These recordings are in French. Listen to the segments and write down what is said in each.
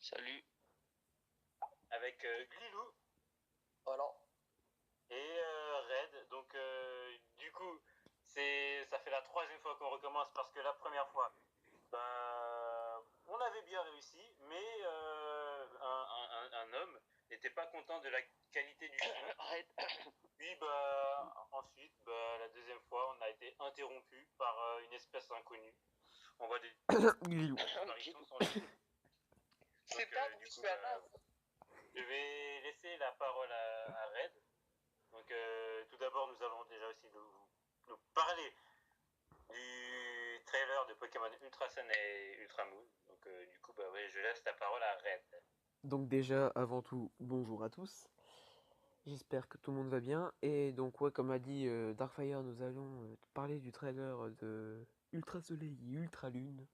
Salut. Avec Glilou Voilà. et Red. Donc du coup, ça fait la troisième fois qu'on recommence parce que la première fois, on avait bien réussi, mais un homme n'était pas content de la qualité du son. Arrête. Puis ensuite, la deuxième fois, on a été interrompu par une espèce inconnue. On voit des apparitions sans lui. C'est pas du coup, je vais laisser la parole à Red. Donc tout d'abord, nous allons déjà aussi nous parler du trailer de Pokémon Ultra Sun et Ultra Moon. Donc du coup, je laisse la parole à Red. Donc déjà, avant tout, bonjour à tous. J'espère que tout le monde va bien. Et donc ouais, comme a dit Darkfire, nous allons parler du trailer de Ultra Soleil et Ultra Lune.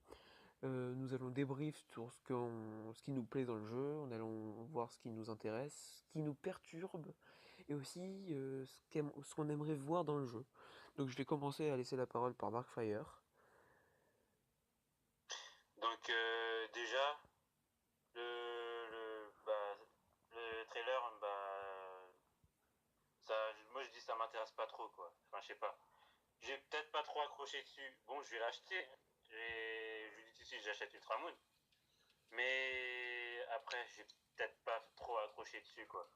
Nous allons débrief sur ce qui nous plaît dans le jeu. On allons voir ce qui nous intéresse, ce qui nous perturbe, et aussi ce qu'on aimerait voir dans le jeu. Donc je vais commencer à laisser la parole par Darkfire. Donc déjà, le trailer, moi je dis ça m'intéresse pas trop quoi. Enfin je sais pas. J'ai peut-être pas trop accroché dessus. Bon, je vais l'acheter. Je vous dis tout de suite, j'achète Ultra Moon. Mais après, j'ai peut-être pas trop accroché dessus quoi.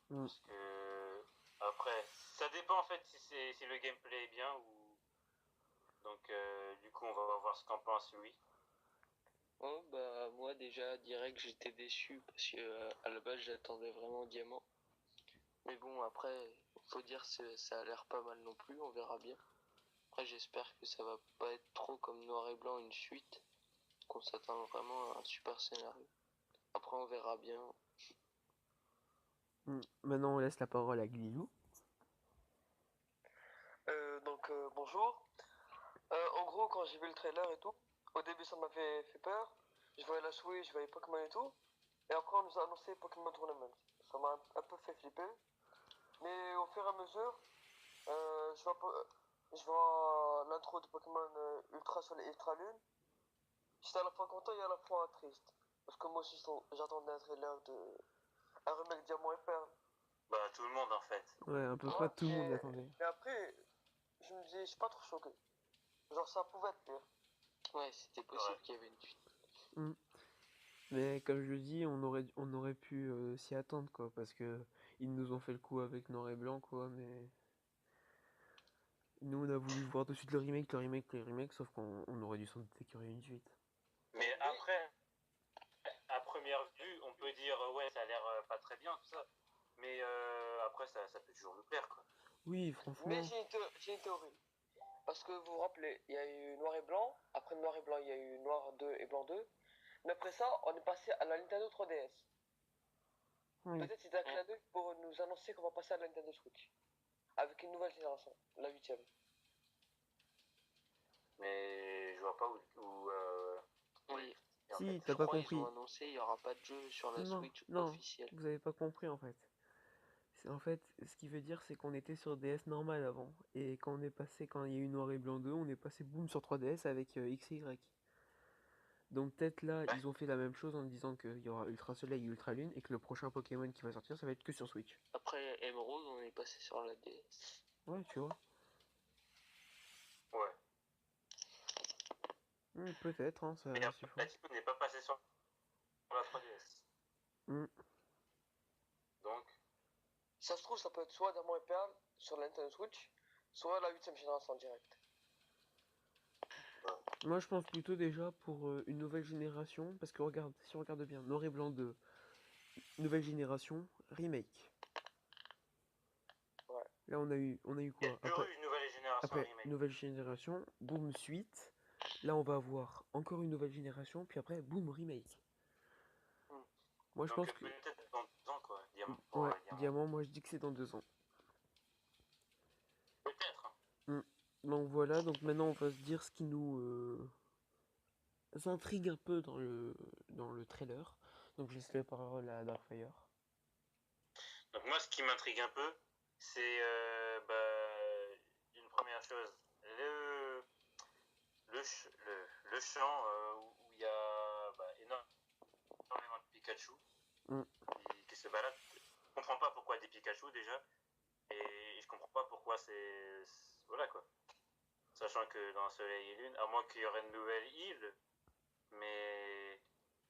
Parce que après, ça dépend en fait si le gameplay est bien ou. Donc du coup, on va voir ce qu'en pense Louis. Oh, moi déjà direct j'étais déçu parce que à la base j'attendais vraiment Diamant. Mais bon après faut dire que ça a l'air pas mal non plus, on verra bien. Après j'espère que ça va pas être trop comme Noir et Blanc une suite, qu'on s'attend vraiment à un super scénario. Après on verra bien. Maintenant on laisse la parole à Glilou. Bonjour. En gros, quand j'ai vu le trailer et tout, au début ça m'avait fait peur. Je voyais la Switch, je voyais Pokémon et tout. Et après on nous a annoncé Pokémon Tournament. Ça m'a un peu fait flipper. Mais au fur et à mesure, je vois l'intro de Pokémon Ultra Soleil et Ultra Lune. J'étais à la fois content et à la fois triste. Parce que moi aussi j'attendais un trailer de un remake Diamant et Perle. Tout le monde en fait. Ouais, à peu près tout le monde l'attendait. Mais après, je me dis, je suis pas trop choqué. Genre ça pouvait être pire. Ouais, c'était possible qu'il y avait une suite. Mais comme je le dis, on aurait pu s'y attendre quoi, parce que ils nous ont fait le coup avec Noir et Blanc quoi, mais nous on a voulu voir tout de suite le remake, sauf qu'on aurait dû s'en douter qu'il y aurait une suite. Mais après, à première vue, on peut dire ouais, ça a l'air pas très bien tout ça. Mais après, ça peut toujours nous plaire quoi. Oui, franchement. Mais j'ai une théorie. Parce que vous vous rappelez, il y a eu Noir et Blanc. Après Noir et Blanc, il y a eu Noir 2 et Blanc 2. Mais après ça, on est passé à la Nintendo 3DS. Oui. Peut-être c'est un clin d'œil pour nous annoncer qu'on va passer à la Nintendo Switch. Avec une nouvelle génération, la 8ème. Mais je vois pas où Oui. Si, t'as pas compris. Ils ont annoncé il y aura pas de jeu sur la Switch officielle. Vous avez pas compris en fait. En fait, ce qui veut dire, c'est qu'on était sur DS normal avant. Et quand il y a eu Noir et Blanc 2, on est passé boum sur 3DS avec XY. Donc peut-être là, ils ont fait la même chose en disant qu'il y aura Ultra Soleil et Ultra Lune et que le prochain Pokémon qui va sortir, ça va être que sur Switch. Après Emerald, on est passé sur la DS. Ouais, tu vois. Ouais. Peut-être, hein, ça. Mais après, on n'est pas passé sur la 3DS. Donc. Ça se trouve, ça peut être soit Diamant et Perle sur la Nintendo Switch, soit la 8ème génération en direct. Moi, je pense plutôt déjà pour une nouvelle génération, parce que regarde, si on regarde bien, Noir et Blanc 2, nouvelle génération, remake. Ouais. Là, on a eu quoi Après, une nouvelle génération remake. Nouvelle génération, boom, suite. Là, on va avoir encore une nouvelle génération, puis après, boom, remake. Moi, je pense que. Peut-être dans 2 ans, quoi. Diamant. Ouais, Diamant, moi, je dis que c'est dans 2 ans. Peut-être. Donc voilà, donc maintenant, on va se dire ce qui nous intrigue un peu dans le trailer. Donc, je laisse la parole à Darkfire. Donc moi, ce qui m'intrigue un peu, c'est une première chose, le chant où il y a énormément Mm. qui se baladent. Je comprends pas pourquoi des Pikachu déjà. Et je comprends pas pourquoi voilà quoi. Sachant que dans Soleil et Lune, à moins qu'il y aurait une nouvelle île, mais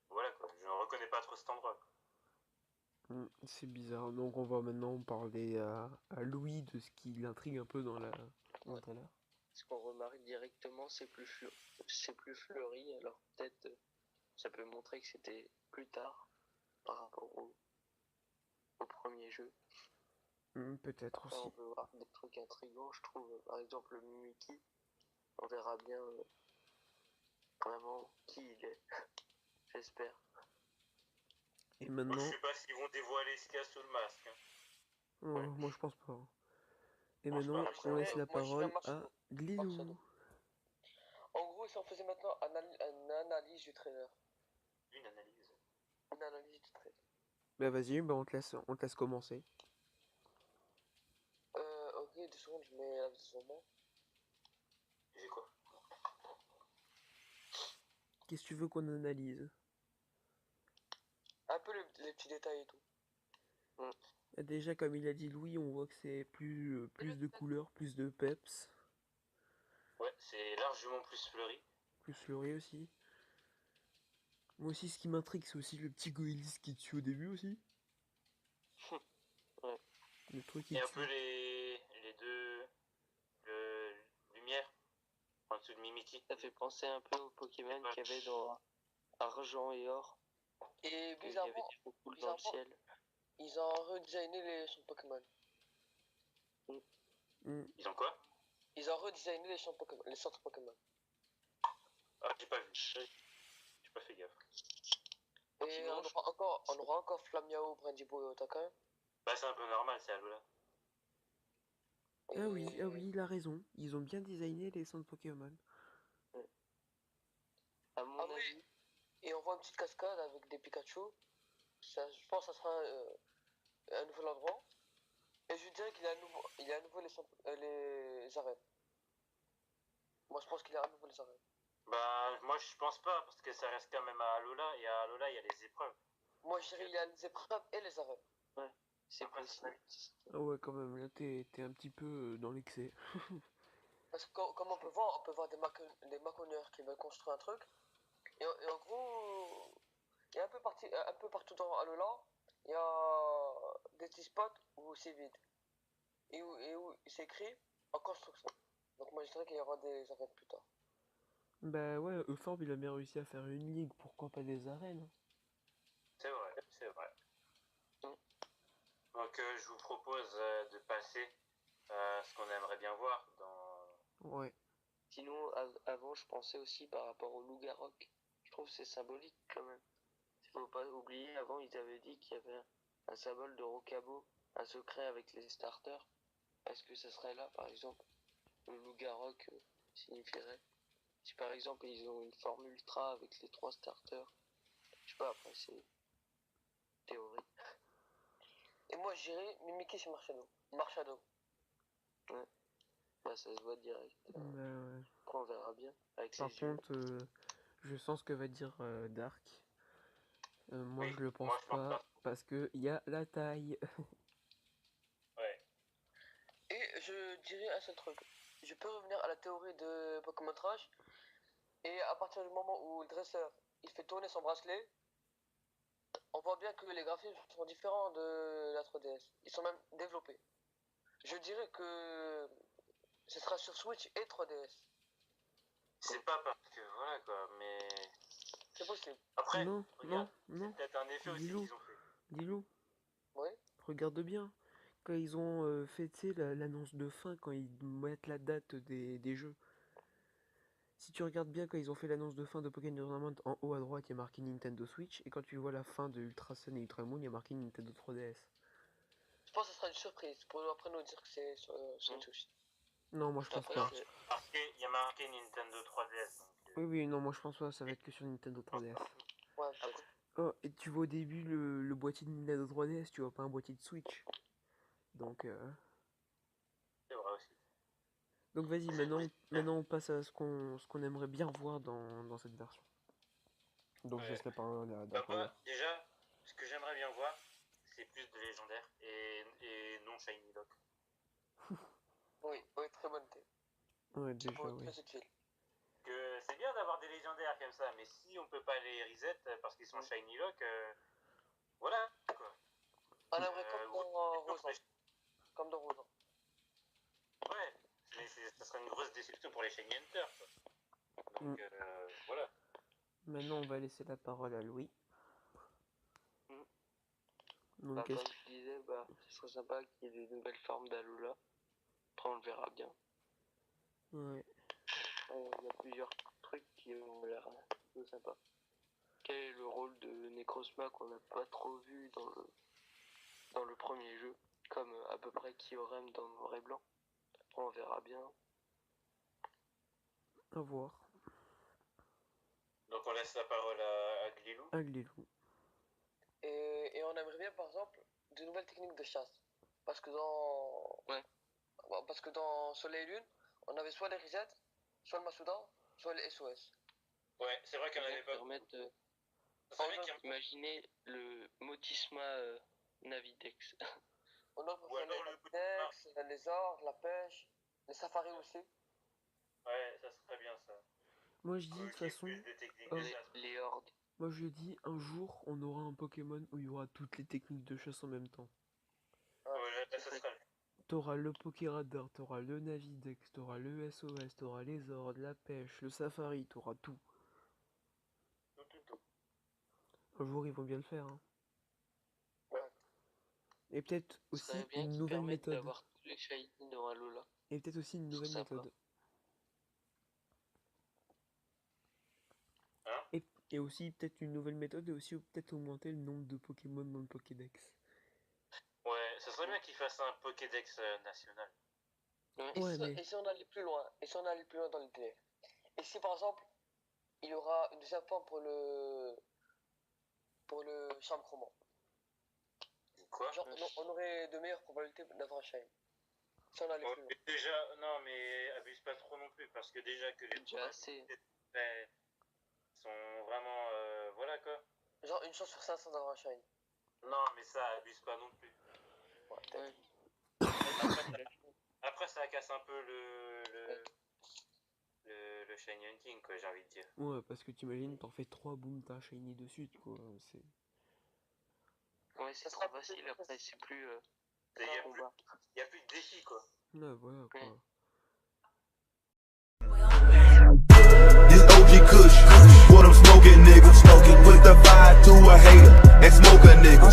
voilà quoi, je ne reconnais pas trop cet endroit. C'est bizarre. Donc on va maintenant parler à Louis de ce qui l'intrigue un peu dans le Ouais. trailer. Ce qu'on remarque directement, c'est plus fleuri, alors peut-être ça peut montrer que c'était plus tard par rapport au premier jeu. Peut-être Après, on aussi. peut voir des trucs intrigants, je trouve. Par exemple, le Mimiki, on verra bien vraiment qui il est, j'espère. Et Moi, maintenant, je sais pas s'ils vont dévoiler ce qu'il y a sous le masque. oh, moi je pense pas. Et Je pense maintenant, pas. on laisse la Moi, je dirais parole à Marshmallow. Glilou. En gros, si on faisait maintenant une analyse du trailer. Une analyse. Une analyse du trailer. Bah vas-y, bah on te laisse commencer. Ok, 2 secondes, je mets la vidéo sur moi. J'ai quoi? Qu'est-ce que tu veux qu'on analyse? Un peu les petits détails et tout. Déjà, comme il a dit Louis, on voit que c'est plus de couleurs, plus de peps, Ouais, c'est largement plus fleuri. plus fleuri aussi. Moi aussi, ce qui m'intrigue, c'est aussi le petit goélis qui tue au début aussi. Ouais. Le truc qui Et un tue. peu les deux lumières en dessous de Mimiki. Ça fait penser un peu au Pokémon qu'il y avait dans Argent et Or, Et qu'il y avait bizarrement, des boules dans le ciel. ils ont redesigné les champs Pokémon. Ils ont quoi? Ils ont redesigné les champs Pokémon, les centres Pokémon. Ah, j'ai pas vu. J'ai pas fait gaffe. Et Sinon, on aura encore Flamiao, Brandibo et Otaka. Bah, c'est un peu normal, c'est Alola. Ah oui, il a raison. Ils ont bien designé les centres Pokémon. à mon oui. avis, Et on voit une petite cascade avec des Pikachu. Ça, je pense que ça sera un nouvel endroit. Et je dirais il y a à nouveau les arènes. Moi, je pense qu'il y a à nouveau les arènes. Bah, moi je pense pas, parce que ça reste quand même à Alola, et à Alola il y a les épreuves. Moi, je dirais il y a les épreuves et les arènes. c'est Après, possible. Ah ouais, quand même, là t'es un petit peu dans l'excès. Parce que comme on peut voir des maconneurs qui veulent construire un truc. Et en gros, il y a un peu partout dans Alola, il y a des petits spots où c'est vide. Et où c'est écrit en construction. Donc moi, je dirais qu'il y aura des arènes plus tard. Bah ouais, Euphorbe il a bien réussi à faire une ligue, pourquoi pas des arènes? c'est vrai, c'est vrai. Mm. Donc je vous propose de passer à ce qu'on aimerait bien voir dans... Ouais. Sinon, avant, je pensais aussi par rapport au Loup-Garok. Je trouve que c'est symbolique quand même. Il faut pas oublier, avant, ils avaient dit qu'il y avait un symbole de Rocabo, un secret avec les starters. Est-ce que ça serait là, par exemple, le Loup-Garok signifierait? Si par exemple, ils ont une forme ultra avec les 3 starters, je sais pas, après, c'est théorie. Et moi, je dirais Mimiki sur Marshado. Ouais. Bah, ça se voit direct. Bah ouais. Après, on verra bien avec Par les yeux. contre, je sens ce que va dire Dark. Moi Oui, je le pense moi je pense pas, pas. parce que y a la taille. Ouais. Et je dirais un seul truc. Je peux revenir à la théorie de Pokémon Trash. Et à partir du moment où le dresseur il fait tourner son bracelet, on voit bien que les graphismes sont différents de la 3DS. Ils sont même développés. Je dirais que ce sera sur Switch et 3DS. C'est pas parce que voilà quoi, mais... C'est possible. Après, Non, regarde, non, c'est peut-être un effet aussi dis-le, qu'ils ont fait. dis-le. Oui. Regarde bien. Quand ils ont fait, tu sais, l'annonce de fin, quand ils mettent la date des jeux. Si tu regardes bien, quand ils ont fait l'annonce de fin de Pokémon Tournament, en haut à droite, il y a marqué Nintendo Switch. Et quand tu vois la fin de Ultra Sun et Ultra Moon, il y a marqué Nintendo 3DS. Je pense que ce sera une surprise pour après nous dire que c'est sur Switch. Non, moi je pense Après, pas. Parce qu'il y a marqué Nintendo 3DS, donc... Oui, non, moi je pense pas, ça va être que sur Nintendo 3DS. Ouais, peut-être. Oh, et tu vois au début le boîtier de Nintendo 3DS, tu vois pas un boîtier de Switch. Donc, C'est vrai aussi. donc vas-y, maintenant on passe à ce qu'on aimerait bien voir dans cette version. Donc je Ouais. laisse la parole à Bah moi, Dark. déjà, ce que j'aimerais bien c'est plus de légendaire et non shiny lock. Oui, très bonne idée. Ouais, Ça déjà, pourrait être oui. très utile. Que c'est bien d'avoir des légendaires comme ça, mais si on peut pas les reset parce qu'ils sont shiny lock, voilà quoi. On aimerait comme dans Rosan. Comme dans Rosan. Ouais, mais ça serait une grosse déception pour les shiny hunters quoi. Donc voilà. Maintenant, on va laisser la parole à Louis. Donc, Bah, qu'est-ce comme je disais, bah, ce serait sympa qu'il y ait des nouvelles formes d'Alola. Après, on le verra bien. Ouais. Il y a plusieurs trucs qui ont l'air plutôt sympas. Quel est le rôle de Necrozma qu'on n'a pas trop vu dans le premier jeu, comme à peu près Kyurem dans Noir et Blanc. On verra bien. À voir. Donc on laisse la parole à Glilou. À Glilou. Et on aimerait bien, par exemple, de nouvelles techniques de chasse. Parce que dans Soleil et Lune, on avait soit les resets, soit le Masuda, soit les SOS. Ouais, c'est vrai qu'on avait pas. Imaginez le Motisma Navidex. On a Ou alors le Dex, les ors, la pêche, les safaris aussi. Ouais, ça serait bien ça. Moi, je dis de toute façon, Les hordes. moi je dis un jour, on aura un Pokémon où il y aura toutes les techniques de chasse en même temps. Ouais, là, ça serait. T'auras le Pokéradar, t'auras le Navidex, t'auras le SOS, t'auras les ordres, la pêche, le safari, t'auras tout. Tout. Un jour, ils vont bien le faire. Hein. Ouais. Et peut-être aussi une nouvelle méthode. D'avoir tous les shiny dans Alola. Et peut-être aussi une nouvelle méthode. Hein? Et aussi peut-être une nouvelle méthode et aussi peut-être augmenter le nombre de Pokémon dans le Pokédex. Ouais, ça serait bien qu'ils fassent un Pokédex national. Et si on allait plus loin, dans le délai. Et si par exemple, il y aura une deuxième forme pour le Chamcroman. Quoi? Genre, on aurait de meilleures probabilités d'avoir un shine. Si on allait plus loin. Déjà, non, mais abuse pas trop non plus, parce que déjà que les sont vraiment. Voilà quoi. Genre, une chance sur 500 d'avoir un shine. Non, mais ça abuse pas non plus. Ouais. Après, ça casse un peu le shiny hunting, quoi, j'ai envie de dire. Ouais, parce que t'imagines, t'en fais 3, boum, t'as un shiny de suite, quoi. Ouais, c'est trop facile, après, c'est plus. Il y a plus de défi, quoi. Ouais, voilà, quoi. This OG Kush, what I'm smoking, nigga. Put the fire to a hater and smoke a nigga.